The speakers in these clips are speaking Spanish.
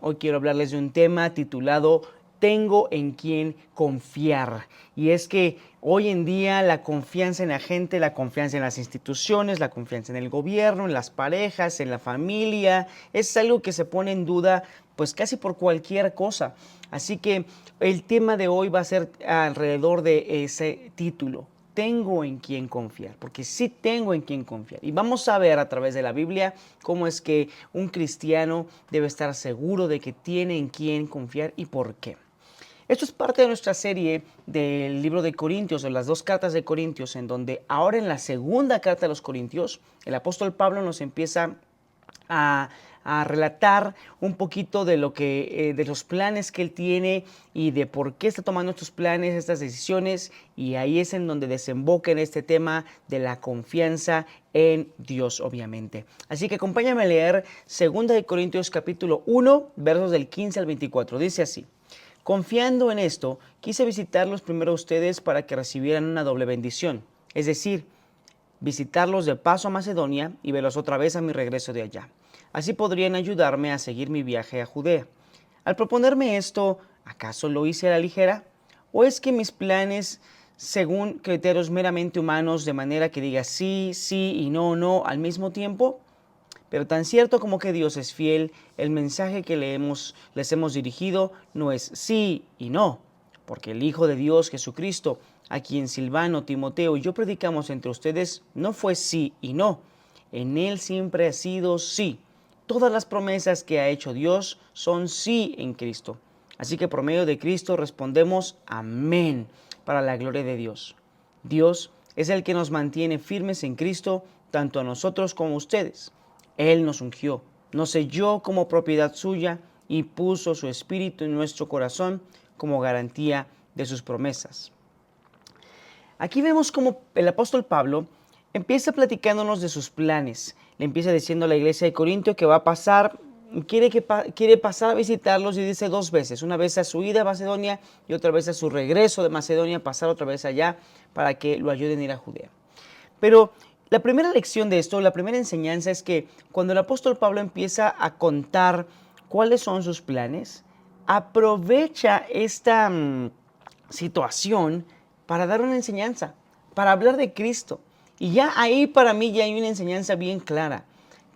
Hoy quiero hablarles de un tema titulado Tengo en quién confiar. Y es que hoy en día la confianza en la gente, la confianza en las instituciones, la confianza en el gobierno, en las parejas, en la familia, es algo que se pone en duda pues casi por cualquier cosa. Así que el tema de hoy va a ser alrededor de ese título. Tengo en quién confiar, porque sí tengo en quién confiar. Y vamos a ver a través de la Biblia cómo es que un cristiano debe estar seguro de que tiene en quién confiar y por qué. Esto es parte de nuestra serie del libro de Corintios, de las 2 cartas de Corintios, en donde ahora en la segunda carta de los Corintios, el apóstol Pablo nos empieza a relatar un poquito de lo que de los planes que él tiene y de por qué está tomando estos planes, estas decisiones, y ahí es en donde desemboca en este tema de la confianza en Dios, obviamente. Así que acompáñame a leer 2 de Corintios capítulo 1, versos del 15 al 24. Dice así: Confiando en esto, quise visitarlos primero a ustedes para que recibieran una doble bendición, es decir, visitarlos de paso a Macedonia y verlos otra vez a mi regreso de allá. Así podrían ayudarme a seguir mi viaje a Judea. Al proponerme esto, ¿acaso lo hice a la ligera? ¿O es que mis planes según criterios meramente humanos, de manera que diga sí, sí y no, no al mismo tiempo? Pero tan cierto como que Dios es fiel, el mensaje que les hemos dirigido no es sí y no, porque el Hijo de Dios, Jesucristo, a quien Silvano, Timoteo y yo predicamos entre ustedes, no fue sí y no. En Él siempre ha sido sí. Todas las promesas que ha hecho Dios son sí en Cristo. Así que por medio de Cristo respondemos amén para la gloria de Dios. Dios es el que nos mantiene firmes en Cristo, tanto a nosotros como a ustedes. Él nos ungió, nos selló como propiedad suya y puso su espíritu en nuestro corazón como garantía de sus promesas. Aquí vemos cómo el apóstol Pablo empieza platicándonos de sus planes. Le empieza diciendo a la iglesia de Corintio que va a pasar, quiere pasar a visitarlos, y dice 2 veces. Una vez a su ida a Macedonia y otra vez a su regreso de Macedonia, pasar otra vez allá para que lo ayuden a ir a Judea. Pero la primera lección de esto, la primera enseñanza es que cuando el apóstol Pablo empieza a contar cuáles son sus planes, aprovecha esta situación para dar una enseñanza, para hablar de Cristo. Y ya ahí para mí ya hay una enseñanza bien clara.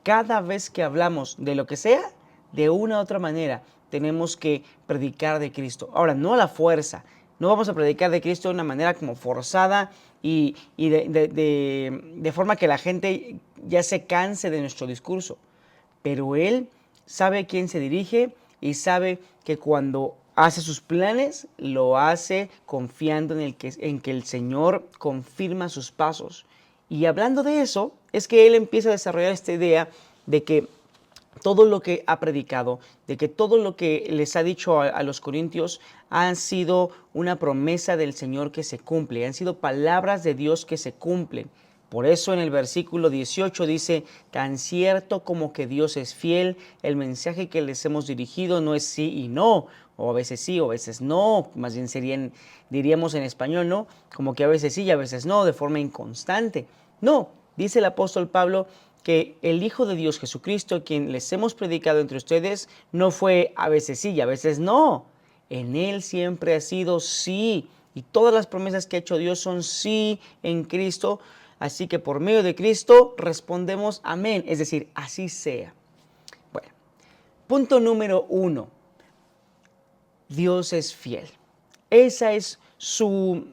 Cada vez que hablamos de lo que sea, de una u otra manera, tenemos que predicar de Cristo. Ahora, no a la fuerza. No vamos a predicar de Cristo de una manera como forzada y de forma que la gente ya se canse de nuestro discurso. Pero Él sabe a quién se dirige y sabe que cuando hace sus planes, lo hace confiando en que el Señor confirma sus pasos. Y hablando de eso, es que Él empieza a desarrollar esta idea de que todo lo que ha predicado, de que todo lo que les ha dicho a los corintios han sido una promesa del Señor que se cumple, han sido palabras de Dios que se cumplen. Por eso en el versículo 18 dice: tan cierto como que Dios es fiel, el mensaje que les hemos dirigido no es sí y no, o a veces sí, o a veces no, más bien diríamos en español, ¿no? Como que a veces sí y a veces no, de forma inconstante. No, dice el apóstol Pablo que el Hijo de Dios Jesucristo, quien les hemos predicado entre ustedes, no fue a veces sí y a veces no. En Él siempre ha sido sí. Y todas las promesas que ha hecho Dios son sí en Cristo. Así que por medio de Cristo respondemos amén. Es decir, así sea. Bueno, punto número 1. Dios es fiel. Esa es su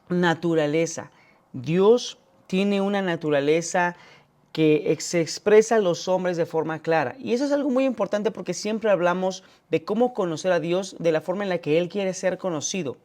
naturaleza. Dios tiene una naturaleza que se expresa a los hombres de forma clara. Y eso es algo muy importante porque siempre hablamos de cómo conocer a Dios de la forma en la que Él quiere ser conocido.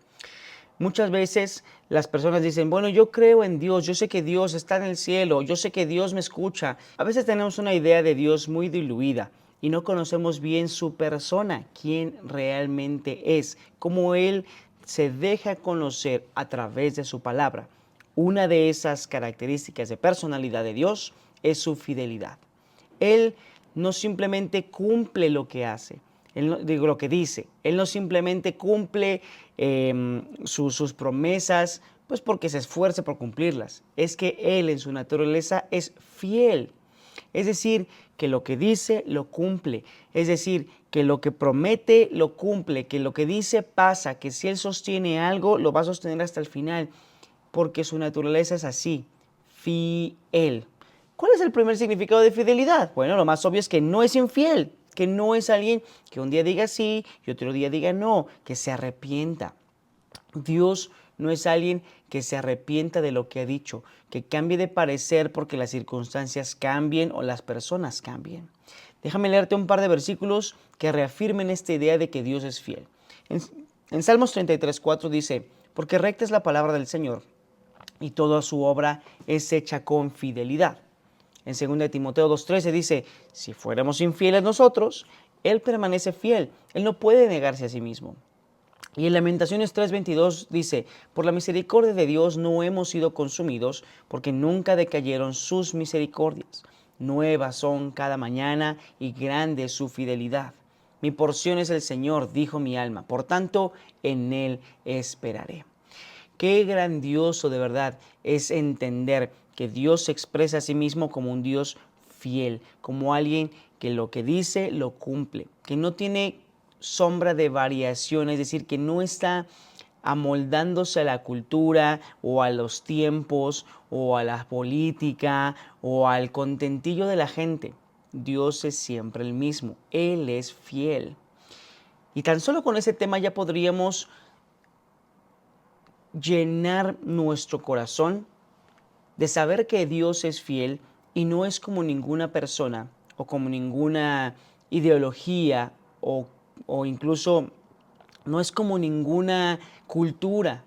Muchas veces las personas dicen, bueno, yo creo en Dios, yo sé que Dios está en el cielo, yo sé que Dios me escucha. A veces tenemos una idea de Dios muy diluida y no conocemos bien su persona, quién realmente es, cómo Él se deja conocer a través de su palabra. Una de esas características de personalidad de Dios es su fidelidad. Él no simplemente cumple lo que hace, lo que dice. Él no simplemente cumple sus promesas, pues porque se esfuerce por cumplirlas. Es que Él en su naturaleza es fiel. Es decir, que lo que dice, lo cumple. Es decir, que lo que promete, lo cumple. Que lo que dice, pasa. Que si Él sostiene algo, lo va a sostener hasta el final. Porque su naturaleza es así, fiel. ¿Cuál es el primer significado de fidelidad? Bueno, lo más obvio es que no es infiel. Que no es alguien que un día diga sí y otro día diga no. Que se arrepienta. Dios no es alguien que se arrepienta de lo que ha dicho, que cambie de parecer porque las circunstancias cambien o las personas cambien. Déjame leerte un par de versículos que reafirmen esta idea de que Dios es fiel. En Salmos 33:4 dice, porque recta es la palabra del Señor y toda su obra es hecha con fidelidad. En 2 Timoteo 2:13 dice, si fuéramos infieles nosotros, Él permanece fiel, Él no puede negarse a sí mismo. Y en Lamentaciones 3:22 dice, por la misericordia de Dios no hemos sido consumidos, porque nunca decayeron sus misericordias. Nuevas son cada mañana y grande es su fidelidad. Mi porción es el Señor, dijo mi alma, por tanto en Él esperaré. Qué grandioso de verdad es entender que Dios se expresa a sí mismo como un Dios fiel, como alguien que lo que dice lo cumple, que no tiene sombra de variación, es decir, que no está amoldándose a la cultura o a los tiempos o a la política o al contentillo de la gente. Dios es siempre el mismo, Él es fiel. Y tan solo con ese tema ya podríamos llenar nuestro corazón de saber que Dios es fiel y no es como ninguna persona o como ninguna ideología o incluso no es como ninguna cultura,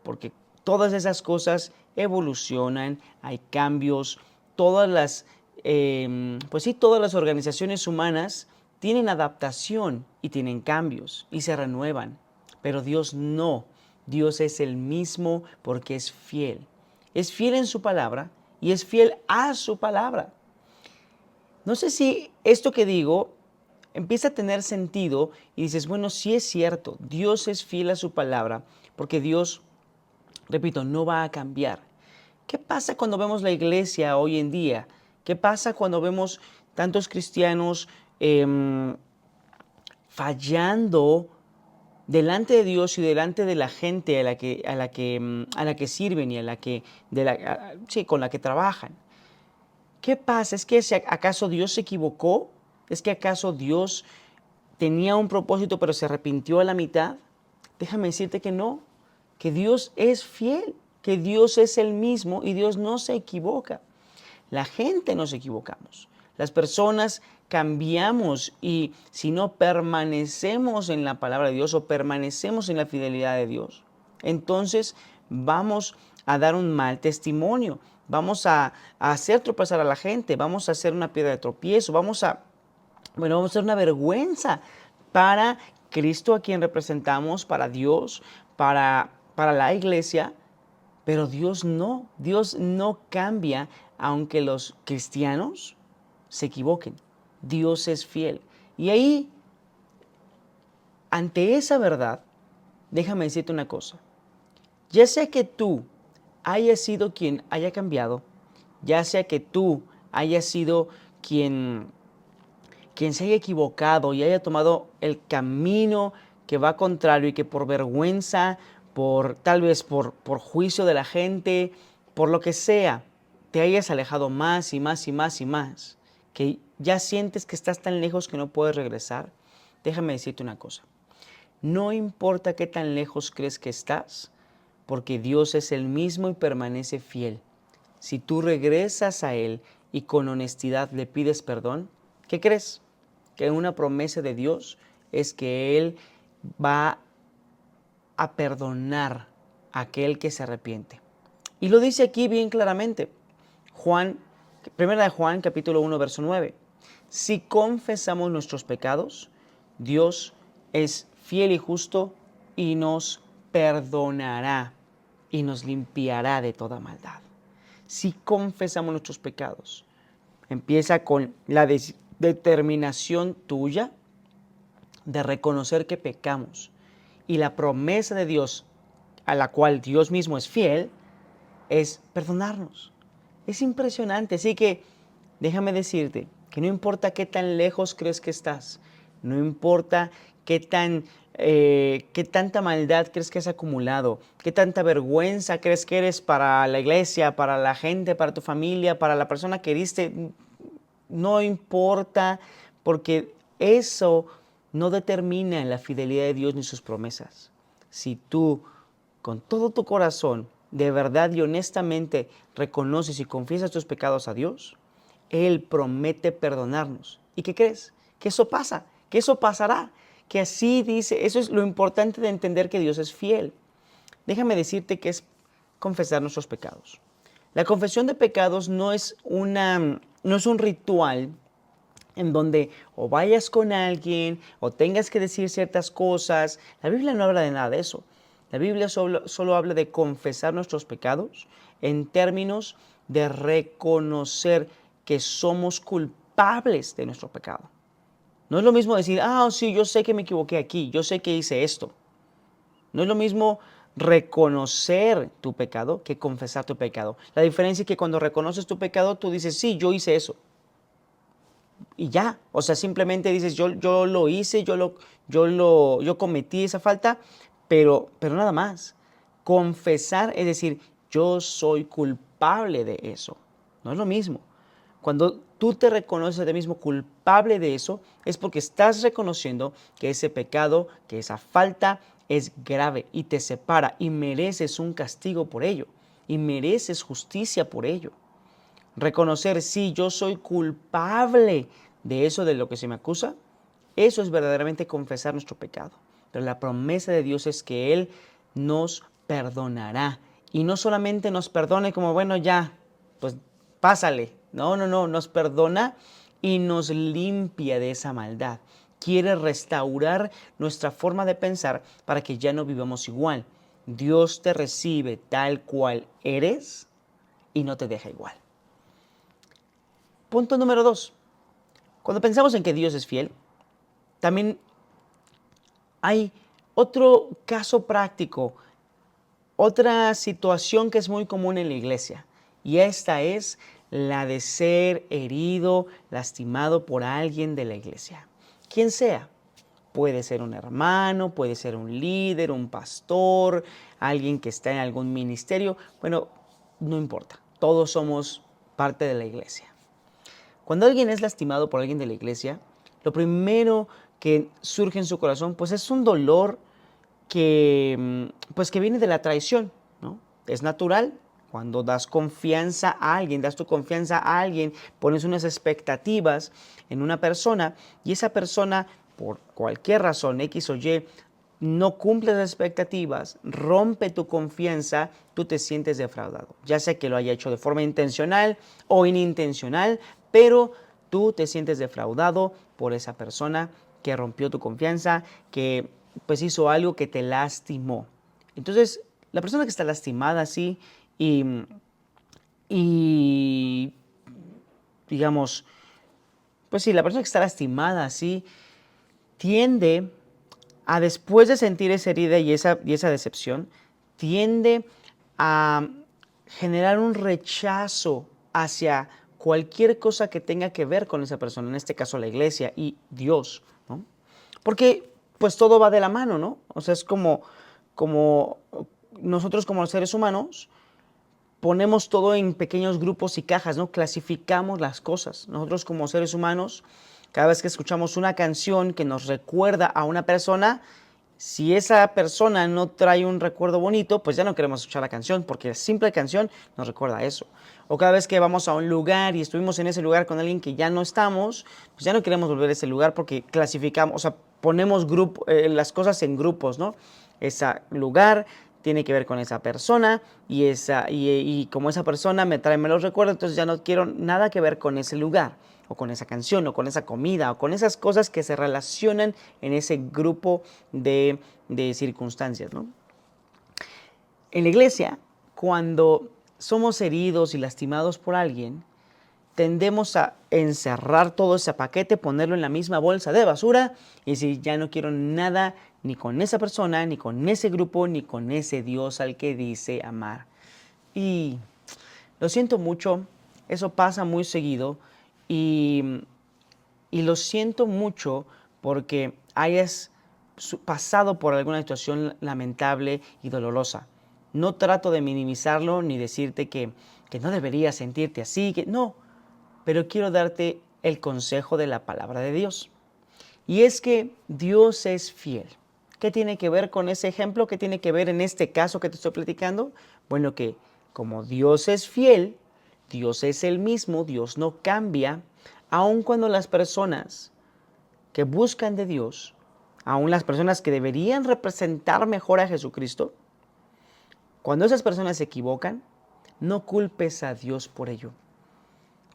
porque todas esas cosas evolucionan, hay cambios, todas las organizaciones humanas tienen adaptación y tienen cambios y se renuevan, pero Dios no. Dios es el mismo porque es fiel. Es fiel en su palabra y es fiel a su palabra. No sé si esto que digo empieza a tener sentido y dices, bueno, sí es cierto, Dios es fiel a su palabra porque Dios, repito, no va a cambiar. ¿Qué pasa cuando vemos la iglesia hoy en día? ¿Qué pasa cuando vemos tantos cristianos fallando delante de Dios y delante de la gente a la que sirven y con la que trabajan? ¿Qué pasa? ¿Es que acaso Dios se equivocó? ¿Es que acaso Dios tenía un propósito pero se arrepintió a la mitad? Déjame decirte que no, que Dios es fiel, que Dios es el mismo y Dios no se equivoca. La gente nos equivocamos, las personas cambiamos y si no permanecemos en la palabra de Dios o permanecemos en la fidelidad de Dios, entonces vamos a dar un mal testimonio, vamos a hacer tropezar a la gente, vamos a hacer una piedra de tropiezo, vamos a ser una vergüenza para Cristo a quien representamos, para Dios, para la iglesia, pero Dios no cambia aunque los cristianos se equivoquen. Dios es fiel. Y ahí, ante esa verdad, déjame decirte una cosa. Ya sea que tú hayas sido quien haya cambiado, ya sea que tú hayas sido quien se haya equivocado y haya tomado el camino que va contrario y que por vergüenza, tal vez por juicio de la gente, por lo que sea, te hayas alejado más y más y más y más, que ya sientes que estás tan lejos que no puedes regresar, déjame decirte una cosa. No importa qué tan lejos crees que estás, porque Dios es el mismo y permanece fiel. Si tú regresas a Él y con honestidad le pides perdón, ¿qué crees? Que una promesa de Dios es que Él va a perdonar a aquel que se arrepiente. Y lo dice aquí bien claramente. Primera de Juan, capítulo 1, verso 9. Si confesamos nuestros pecados, Dios es fiel y justo y nos perdonará y nos limpiará de toda maldad. Si confesamos nuestros pecados, empieza con la determinación tuya de reconocer que pecamos y la promesa de Dios, a la cual Dios mismo es fiel, es perdonarnos. Es impresionante, así que déjame decirte que no importa qué tan lejos crees que estás, no importa qué tanta maldad crees que has acumulado, qué tanta vergüenza crees que eres para la iglesia, para la gente, para tu familia, para la persona que heriste, no importa, porque eso no determina la fidelidad de Dios ni sus promesas. Si tú, con todo tu corazón, de verdad y honestamente reconoces y confiesas tus pecados a Dios, Él promete perdonarnos. ¿Y qué crees? Que eso pasa, que eso pasará, que así dice. Eso es lo importante de entender que Dios es fiel. Déjame decirte que es confesar nuestros pecados. La confesión de pecados no es un ritual en donde o vayas con alguien o tengas que decir ciertas cosas. La Biblia no habla de nada de eso. La Biblia solo habla de confesar nuestros pecados en términos de reconocer que somos culpables de nuestro pecado. No es lo mismo decir, sí, yo sé que me equivoqué aquí, yo sé que hice esto. No es lo mismo reconocer tu pecado que confesar tu pecado. La diferencia es que cuando reconoces tu pecado, tú dices, sí, yo hice eso. Y ya, o sea, simplemente dices, yo lo hice, yo cometí esa falta, pero nada más. Confesar es decir, yo soy culpable de eso. No es lo mismo. Cuando tú te reconoces a ti mismo culpable de eso, es porque estás reconociendo que ese pecado, que esa falta es grave y te separa y mereces un castigo por ello y mereces justicia por ello. Reconocer, sí, yo soy culpable de eso de lo que se me acusa, eso es verdaderamente confesar nuestro pecado. Pero la promesa de Dios es que Él nos perdonará. Y no solamente nos perdone como, bueno, ya, pues pásale. No, nos perdona y nos limpia de esa maldad. Quiere restaurar nuestra forma de pensar para que ya no vivamos igual. Dios te recibe tal cual eres y no te deja igual. Punto número 2. Cuando pensamos en que Dios es fiel, también hay otro caso práctico, otra situación que es muy común en la iglesia. Y esta es la de ser herido, lastimado por alguien de la iglesia. Quien sea. Puede ser un hermano, puede ser un líder, un pastor, alguien que está en algún ministerio. Bueno, no importa. Todos somos parte de la iglesia. Cuando alguien es lastimado por alguien de la iglesia, lo primero que surge en su corazón, pues es un dolor que viene de la traición, ¿no? Es natural. Cuando das confianza a alguien, das tu confianza a alguien, pones unas expectativas en una persona y esa persona, por cualquier razón, X o Y, no cumple las expectativas, rompe tu confianza, tú te sientes defraudado. Ya sea que lo haya hecho de forma intencional o inintencional, pero tú te sientes defraudado por esa persona que rompió tu confianza, que pues hizo algo que te lastimó. Entonces, la persona que está lastimada así y digamos, pues sí, la persona que está lastimada así tiende a, después de sentir esa herida y esa decepción, tiende a generar un rechazo hacia cualquier cosa que tenga que ver con esa persona, en este caso la iglesia y Dios, ¿no? Porque pues todo va de la mano, ¿no? O sea, es como nosotros como seres humanos ponemos todo en pequeños grupos y cajas, ¿no? Clasificamos las cosas. Nosotros como seres humanos, cada vez que escuchamos una canción que nos recuerda a una persona, si esa persona no trae un recuerdo bonito, pues ya no queremos escuchar la canción, porque la simple canción nos recuerda a eso. O cada vez que vamos a un lugar y estuvimos en ese lugar con alguien que ya no estamos, pues ya no queremos volver a ese lugar porque clasificamos, o sea, ponemos las cosas en grupos, ¿no? Ese lugar tiene que ver con esa persona y como esa persona me trae malos recuerdos, entonces ya no quiero nada que ver con ese lugar, o con esa canción, o con esa comida, o con esas cosas que se relacionan en ese grupo de circunstancias, ¿no? En la iglesia, cuando somos heridos y lastimados por alguien, tendemos a encerrar todo ese paquete, ponerlo en la misma bolsa de basura y decir, ya no quiero nada ni con esa persona, ni con ese grupo, ni con ese Dios al que dice amar. Y lo siento mucho, eso pasa muy seguido Y, y lo siento mucho porque hayas pasado por alguna situación lamentable y dolorosa. No trato de minimizarlo ni decirte que no deberías sentirte así, que no, pero quiero darte el consejo de la palabra de Dios. Y es que Dios es fiel. ¿Qué tiene que ver con ese ejemplo? ¿Qué tiene que ver en este caso que te estoy platicando? Bueno, que como Dios es fiel, Dios es el mismo, Dios no cambia, aun cuando las personas que buscan de Dios, aun las personas que deberían representar mejor a Jesucristo, cuando esas personas se equivocan, no culpes a Dios por ello,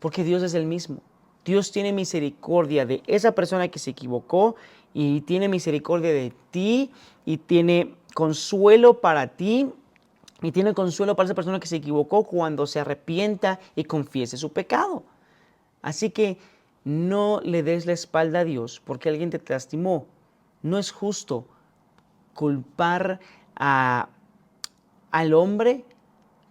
porque Dios es el mismo. Dios tiene misericordia de esa persona que se equivocó y tiene misericordia de ti y tiene consuelo para ti y tiene consuelo para esa persona que se equivocó cuando se arrepienta y confiese su pecado. Así que no le des la espalda a Dios porque alguien te lastimó. No es justo culpar al hombre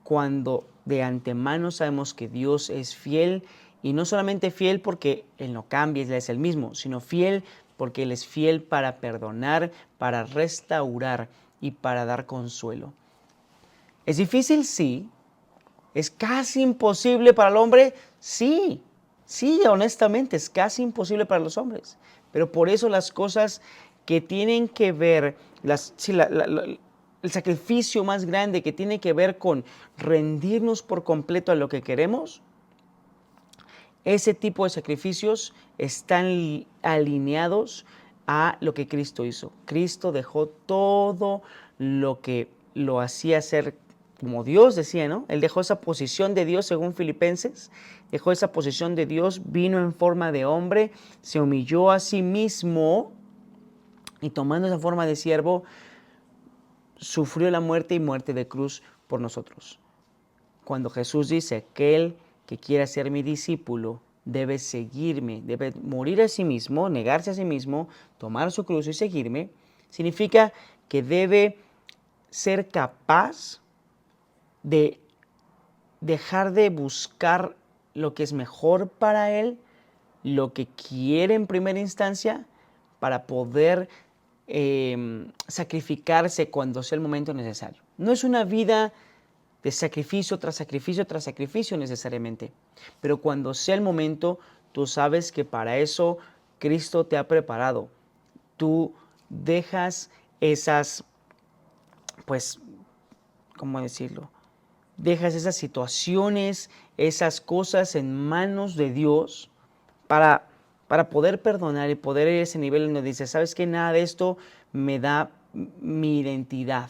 cuando de antemano sabemos que Dios es fiel, y no solamente fiel porque Él no cambia, Él es el mismo, sino fiel porque Él es fiel para perdonar, para restaurar y para dar consuelo. ¿Es difícil? Sí. ¿Es casi imposible para el hombre? Sí. Sí, honestamente, es casi imposible para los hombres. Pero por eso las cosas que tienen que ver, el sacrificio más grande que tiene que ver con rendirnos por completo a lo que queremos, ese tipo de sacrificios están alineados a lo que Cristo hizo. Cristo dejó todo lo que lo hacía ser como Dios decía, ¿no? Él dejó esa posición de Dios según Filipenses, dejó esa posición de Dios, vino en forma de hombre, se humilló a sí mismo y tomando esa forma de siervo, sufrió la muerte y muerte de cruz por nosotros. Cuando Jesús dice, aquel que quiera ser mi discípulo debe seguirme, debe morir a sí mismo, negarse a sí mismo, tomar su cruz y seguirme, significa que debe ser capaz de dejar de buscar lo que es mejor para él, lo que quiere en primera instancia, para poder sacrificarse cuando sea el momento necesario. No es una vida de sacrificio tras sacrificio tras sacrificio necesariamente, pero cuando sea el momento, tú sabes que para eso Cristo te ha preparado. Tú dejas esas, pues, ¿cómo decirlo? Dejas esas situaciones, esas cosas en manos de Dios para, para poder perdonar y poder ir a ese nivel donde dices, ¿sabes qué? Nada de esto me da mi identidad.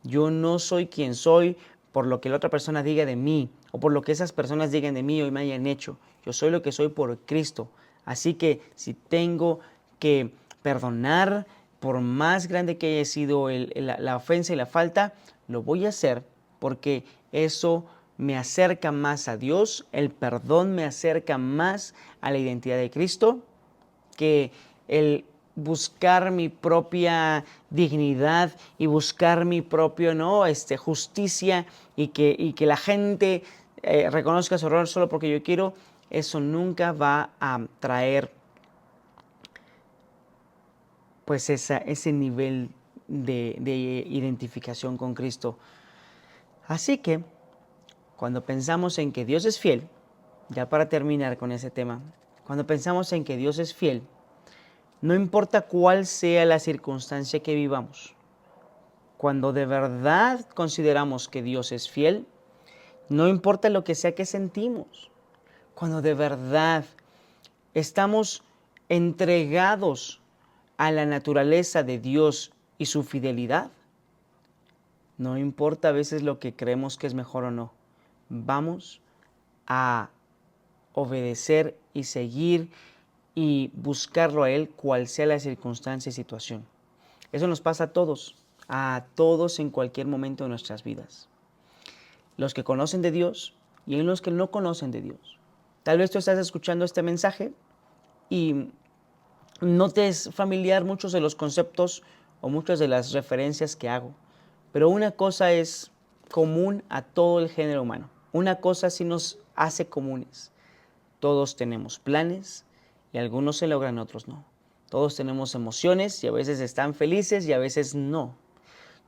Yo no soy quien soy por lo que la otra persona diga de mí o por lo que esas personas digan de mí o me hayan hecho. Yo soy lo que soy por Cristo. Así que si tengo que perdonar, por más grande que haya sido la ofensa y la falta, lo voy a hacer porque eso me acerca más a Dios, el perdón me acerca más a la identidad de Cristo que el buscar mi propia dignidad y buscar mi propio justicia y que la gente reconozca su error solo porque yo quiero. Eso nunca va a traer pues ese nivel de identificación con Cristo. Así que cuando pensamos en que Dios es fiel, ya para terminar con ese tema, cuando pensamos en que Dios es fiel, no importa cuál sea la circunstancia que vivamos, cuando de verdad consideramos que Dios es fiel, no importa lo que sea que sentimos, cuando de verdad estamos entregados a la naturaleza de Dios y su fidelidad, no importa a veces lo que creemos que es mejor o no, vamos a obedecer y seguir y buscarlo a Él, cual sea la circunstancia y situación. Eso nos pasa a todos en cualquier momento de nuestras vidas. Los que conocen de Dios y en los que no conocen de Dios. Tal vez tú estás escuchando este mensaje y no te es familiar muchos de los conceptos o muchas de las referencias que hago. Pero una cosa es común a todo el género humano. Una cosa sí nos hace comunes. Todos tenemos planes y algunos se logran, otros no. Todos tenemos emociones y a veces están felices y a veces no.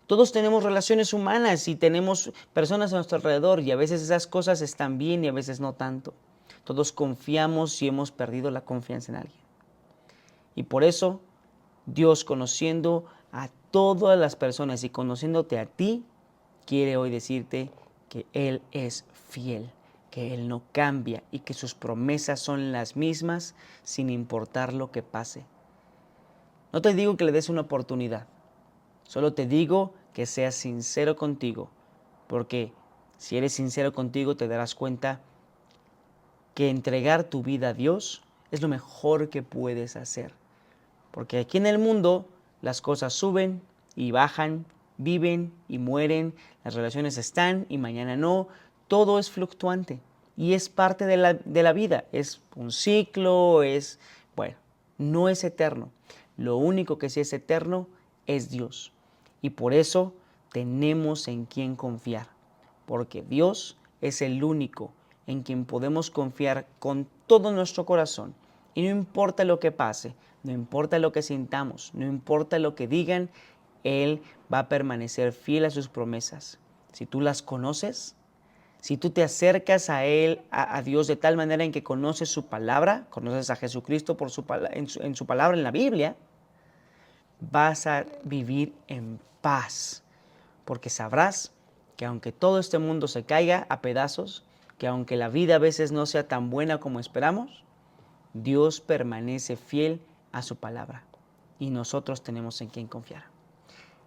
Todos tenemos relaciones humanas y tenemos personas a nuestro alrededor y a veces esas cosas están bien y a veces no tanto. Todos confiamos y hemos perdido la confianza en alguien. Y por eso Dios, conociendo a todas las personas y conociéndote a ti, quiere hoy decirte que Él es fiel, que Él no cambia y que sus promesas son las mismas sin importar lo que pase. No te digo que le des una oportunidad, solo te digo que seas sincero contigo, porque si eres sincero contigo te darás cuenta que entregar tu vida a Dios es lo mejor que puedes hacer. Porque aquí en el mundo las cosas suben y bajan, viven y mueren, las relaciones están y mañana no, todo es fluctuante y es parte de la vida, es un ciclo, no es eterno. Lo único que sí es eterno es Dios y por eso tenemos en quién confiar, porque Dios es el único en quien podemos confiar con todo nuestro corazón. Y no importa lo que pase, no importa lo que sintamos, no importa lo que digan, Él va a permanecer fiel a sus promesas. Si tú las conoces, si tú te acercas a Él, a Dios de tal manera en que conoces su palabra, conoces a Jesucristo en su palabra, en la Biblia, vas a vivir en paz, porque sabrás que aunque todo este mundo se caiga a pedazos, que aunque la vida a veces no sea tan buena como esperamos, Dios permanece fiel a su palabra y nosotros tenemos en quién confiar.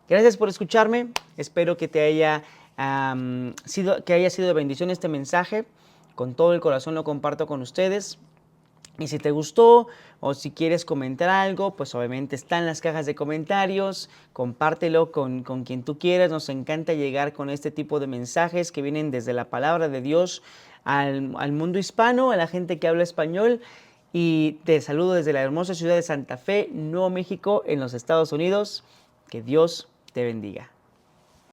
Gracias por escucharme, espero que te haya sido de bendición este mensaje. Con todo el corazón lo comparto con ustedes. Y si te gustó o si quieres comentar algo, pues obviamente está en las cajas de comentarios, compártelo con quien tú quieras. Nos encanta llegar con este tipo de mensajes que vienen desde la palabra de Dios al mundo hispano, a la gente que habla español. Y te saludo desde la hermosa ciudad de Santa Fe, Nuevo México, en los Estados Unidos. Que Dios te bendiga.